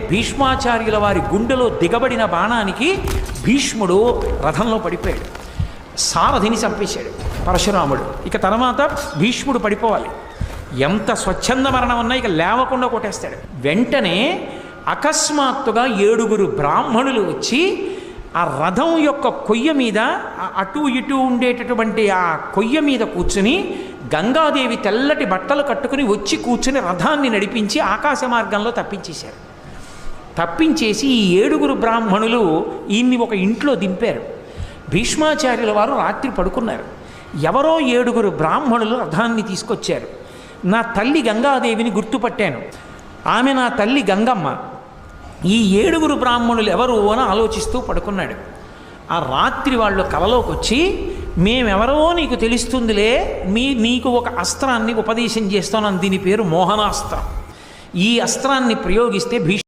భీష్మాచార్యుల వారి గుండెలో దిగబడిన బాణానికి భీష్ముడు రథంలో పడిపోయాడు. సారథిని చంపేశాడు పరశురాముడు. ఇక తర్వాత భీష్ముడు పడిపోవాలి. ఎంత స్వచ్ఛంద మరణం అన్నా ఇక లేవకుండా కొట్టేస్తాడు. వెంటనే అకస్మాత్తుగా 7 బ్రాహ్మణులు వచ్చి ఆ రథం యొక్క కొయ్య మీద, అటు ఇటు ఉండేటటువంటి ఆ కొయ్య మీద కూర్చుని, గంగాదేవి తెల్లటి బట్టలు కట్టుకుని వచ్చి కూర్చుని రథాన్ని నడిపించి ఆకాశ మార్గంలో తప్పించేశారు. తప్పించేసి ఈ 7 బ్రాహ్మణులు ఈయన్ని ఒక ఇంట్లో దింపారు. భీష్మాచార్యుల వారు రాత్రి పడుకున్నారు. ఎవరో 7 బ్రాహ్మణులు రథాన్ని తీసుకొచ్చారు. నా తల్లి గంగాదేవిని గుర్తుపట్టాను, ఆమె నా తల్లి గంగమ్మ. ఈ 7 బ్రాహ్మణులు ఎవరు అని ఆలోచిస్తూ పడుకున్నాడు. ఆ రాత్రి వాళ్ళు కలలోకి వచ్చి, మేమెవరో నీకు తెలుస్తుందిలే, నీకు ఒక అస్త్రాన్ని ఉపదేశం చేస్తాను, దీని పేరు మోహనాస్త్రం. ఈ అస్త్రాన్ని ప్రయోగిస్తే